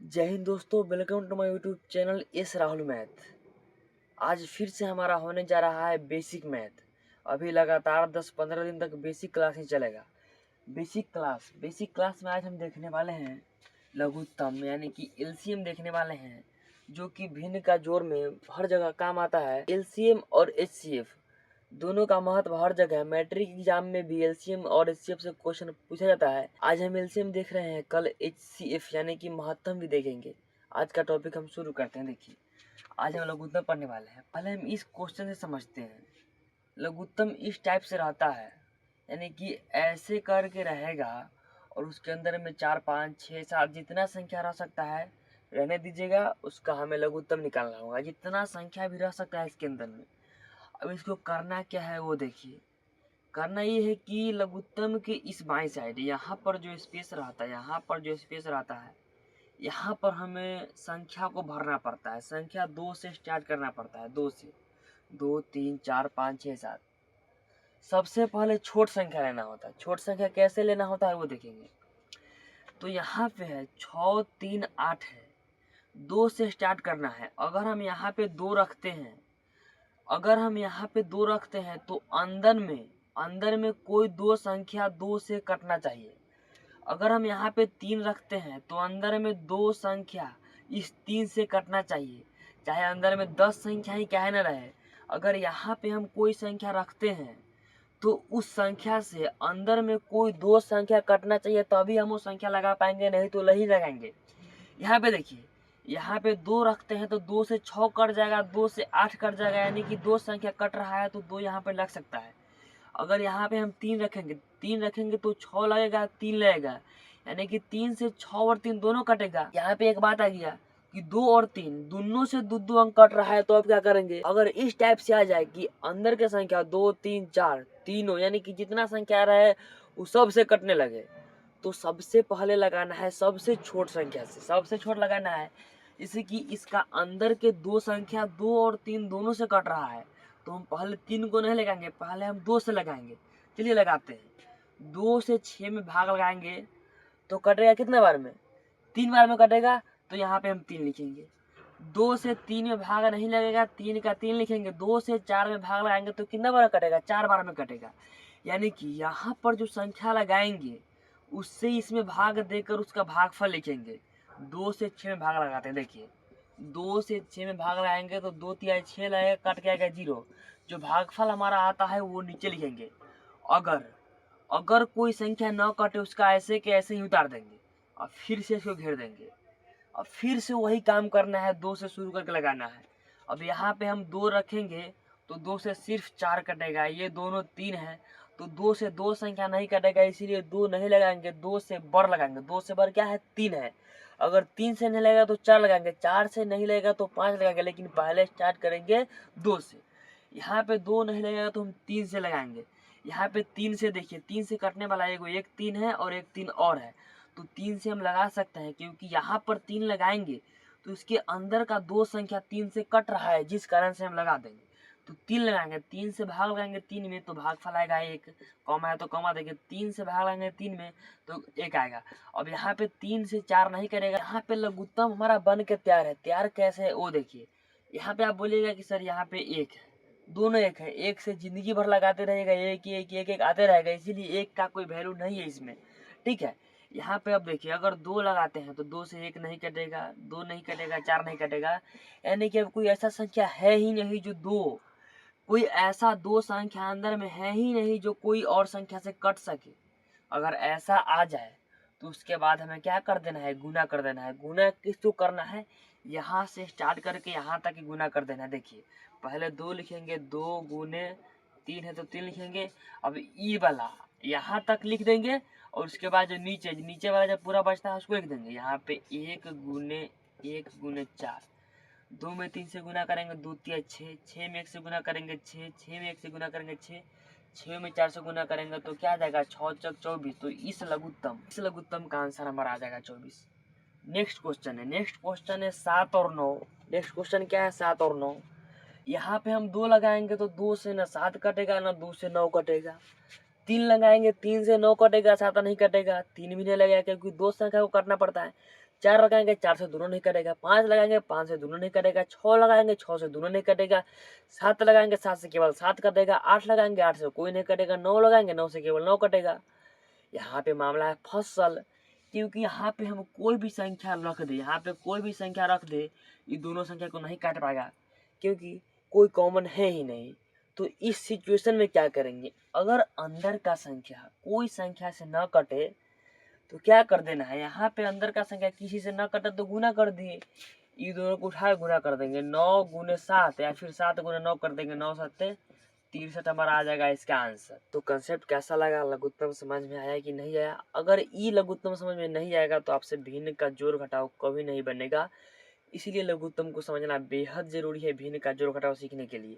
जय हिंद दोस्तों, welcome to my YouTube channel S Rahul math. आज फिर से हमारा होने जा रहा है बेसिक मैथ। अभी लगातार 10-15 दिन तक बेसिक क्लास ही चलेगा। बेसिक क्लास में आज हम देखने वाले हैं लघुत्तम यानी कि एलसीएम देखने वाले हैं, जो कि भिन्न का जोड़ में हर जगह काम आता है। एलसीएम और एचसीएफ दोनों का महत्व हर जगह है। मैट्रिक एग्जाम में भी एलसीएम और एचसीएफ से क्वेश्चन पूछा जाता है। आज हम एलसीएम देख रहे हैं, कल एचसीएफ यानी कि महत्तम भी देखेंगे। आज का टॉपिक हम शुरू करते हैं। देखिए, आज हम लघुत्तम पढ़ने वाले हैं। पहले हम इस क्वेश्चन से समझते हैं। लघुत्तम इस टाइप से रहता है, यानी कि ऐसे करके रहेगा और उसके अंदर में 4, 5, 6, 7 जितना संख्या रह सकता है रहने दीजिएगा, उसका हमें लघुत्तम निकालना होगा। जितना संख्या भी रह सकता है इसके अंदर में। अब इसको करना क्या है वो देखिए। करना ये है कि लघुत्तम के इस बाएं साइड यहाँ पर जो स्पेस रहता है, यहाँ पर हमें संख्या को भरना पड़ता है। संख्या 2 से स्टार्ट करना पड़ता है। 2 से 2, 3, 4, 5, 6, 7। सबसे पहले छोट संख्या लेना होता है। छोट संख्या कैसे लेना होता है वो देखेंगे। तो यहाँ पे है 6, 3, 8 है। 2 से स्टार्ट करना है। अगर हम यहाँ पे 2 रखते हैं तो अंदर में कोई 2 संख्या 2 से कटना चाहिए। अगर हम यहाँ पे 3 रखते हैं तो अंदर में 2 संख्या इस 3 से कटना चाहिए, चाहे अंदर में 10 संख्या ही क्या है ना रहे। अगर यहाँ पे हम कोई संख्या रखते हैं तो उस संख्या से अंदर में कोई 2 संख्या कटना चाहिए, तभी हम वो संख्या लगा पाएंगे, नहीं तो नहीं लगाएंगे। यहाँ पे देखिए, यहाँ पे 2 रखते हैं तो 2 से 6 कट जाएगा, 2 से 8 कट जाएगा, यानी कि 2 संख्या कट रहा है तो 2 यहाँ पे लग सकता है। अगर यहाँ पे हम 3 रखेंगे तो 6 लगेगा, 3 लगेगा, यानी कि 3 से 6 और 3 दोनों कटेगा। यहाँ पे एक बात आ गया कि 2 और 3 दोनों से 2-2 अंक कट रहा है, तो अब क्या करेंगे। अगर इस टाइप से आ जाए कि अंदर के संख्या 2, 3, 4 तीनों, यानी कि जितना संख्या आ रहा है वो सब से कटने लगे, तो सबसे पहले लगाना है सबसे छोट संख्या से। सबसे छोट लगाना है, जैसे कि इसका अंदर के 2 संख्या 2 और 3 दोनों से कट रहा है, तो हम पहले 3 को नहीं लगाएंगे, पहले हम 2 से लगाएंगे। चलिए लगाते हैं। 2 से 6 में भाग लगाएंगे तो कटेगा कितने बार में, 3 बार में कटेगा, तो यहाँ पे हम 3 लिखेंगे। 2 से 3 में भाग नहीं लगेगा, 3 का 3 लिखेंगे। 2 से 4 में भाग लगाएंगे तो कितना बार कटेगा, 4 बार में कटेगा। यानी कि यहाँ पर जो संख्या लगाएंगे उससे इसमें भाग देकर उसका भागफल लिखेंगे। 2 से 6 में भाग लगाते हैं। देखिए, 2 से 6 में भाग लगाएंगे तो 2 3 6 लगेगा, कट के आएगा 0। जो भागफल हमारा आता है वो नीचे लिखेंगे। अगर कोई संख्या न कटे, उसका ऐसे के ऐसे ही उतार देंगे और फिर से इसको घेर देंगे और फिर से वही काम करना है। 2 से शुरू करके लगाना है। अब यहाँ पे हम 2 रखेंगे तो 2 से सिर्फ 4 कटेगा, ये दोनों 3 है तो 2 से 2 संख्या नहीं कटेगा, इसीलिए 2 नहीं लगाएंगे। 2 से बर लगाएंगे। 2 से बर क्या है, 3 है। अगर 3 से नहीं लगेगा तो 4 लगाएंगे, 4 से नहीं लगेगा तो 5 लगाएंगे, लेकिन पहले स्टार्ट करेंगे 2 से। यहाँ पे 2 नहीं लगेगा तो हम 3 से लगाएंगे। यहाँ पे 3 से देखिए, 3 से कटने वाला एक 3 है और एक 3 और है, तो 3 से हम लगा सकते हैं, क्योंकि यहाँ पर 3 लगाएंगे तो इसके अंदर का 2 संख्या 3 से कट रहा है, जिस कारण से हम लगा देंगे। तो 3 लगाएंगे, 3 से भाग लगाएंगे 3 में तो भागफल आएगा 1, कॉमा है तो कॉमा देंगे। 3 से भाग लगाएंगे 3 में तो 1 आएगा। अब यहाँ पे 3 से 4 नहीं करेगा। यहाँ पे लघुत्तम हमारा बन के तैयार है। तैयार कैसे है वो देखिए। यहाँ पे आप बोलिएगा कि सर यहाँ पे 1 है, दोनों 1 है, 1 से जिंदगी भर लगाते रहेगा, 1 1 1 1 आते रहेगा, इसीलिए 1 का कोई वैल्यू नहीं है इसमें। ठीक है। यहाँ पे अब देखिए, अगर 2 लगाते हैं तो 2 से 1 नहीं कटेगा, 2 नहीं कटेगा, 4 नहीं कटेगा, यानी कि अब कोई ऐसा संख्या है ही नहीं जो 2, कोई ऐसा 2 संख्या अंदर में है ही नहीं जो कोई और संख्या से कट सके। अगर ऐसा आ जाए तो उसके बाद हमें क्या कर देना है, गुना कर देना है। गुना किसको करना है, यहाँ से स्टार्ट करके यहाँ तक ही गुना कर देना है। देखिए, पहले 2 लिखेंगे, 2 गुने 3 है तो 3 लिखेंगे। अब ई वाला यहाँ तक लिख देंगे और उसके बाद जो नीचे वाला जब पूरा बचता है उसको लिख देंगे। यहाँ पे 1 गुने 4, 2 में 3 से गुना करेंगे 2 3 6, 6 में 1 से गुना करेंगे 6, 6 में 1 से गुना करेंगे 6, 6 में 4 से गुना करेंगे तो क्या आ जाएगा, 6 चौक 24। तो इस लघुत्तम का आंसर हमारा आ जाएगा 24। नेक्स्ट क्वेश्चन है 7 और 9। नेक्स्ट क्वेश्चन क्या है, 7 और 9। यहाँ पे हम 2 लगाएंगे तो 2 से ना 7 कटेगा ना 2 से 9 कटेगा। 3 लगाएंगे, 3 से 9 कटेगा, 7 नहीं कटेगा। 3 भी नहीं लगेगा क्योंकि 2 संख्या को काटना पड़ता है। 4 लगाएंगे 4 से दोनों नहीं कटेगा, 5 लगाएंगे 5 से दोनों नहीं कटेगा, 6 लगाएंगे 6 से दोनों नहीं कटेगा, 7 लगाएंगे 7 से केवल 7 कटेगा, 8 लगाएंगे 8 से कोई नहीं कटेगा, 9 लगाएंगे 9 से केवल 9 कटेगा। यहाँ पे मामला है फसल, क्योंकि यहाँ पे हम कोई भी संख्या रख दे, यहाँ पे कोई भी संख्या रख दे, ये दोनों संख्या को नहीं काट पाएगा क्योंकि कोई कॉमन है ही नहीं। तो इस सिचुएशन में क्या करेंगे, अगर अंदर का संख्या कोई संख्या से न कटे तो क्या कर देना है, यहाँ पे अंदर का संख्या किसी से न कटे तो गुना कर दिए, ये दोनों को उठा गुना कर देंगे, 9 गुने 7 या फिर 7 गुने 9 कर देंगे, 9 7 63 हमारा आ जाएगा इसका आंसर। तो कंसेप्ट कैसा लगा, लघुत्तम समझ में आया कि नहीं आया? अगर ई लघुत्तम समझ में नहीं आएगा तो आपसे भिन्न का जोड़ घटाव कभी नहीं बनेगा, इसीलिए लघुत्तम को समझना बेहद जरूरी है भिन्न का जोड़ घटाव सीखने के लिए।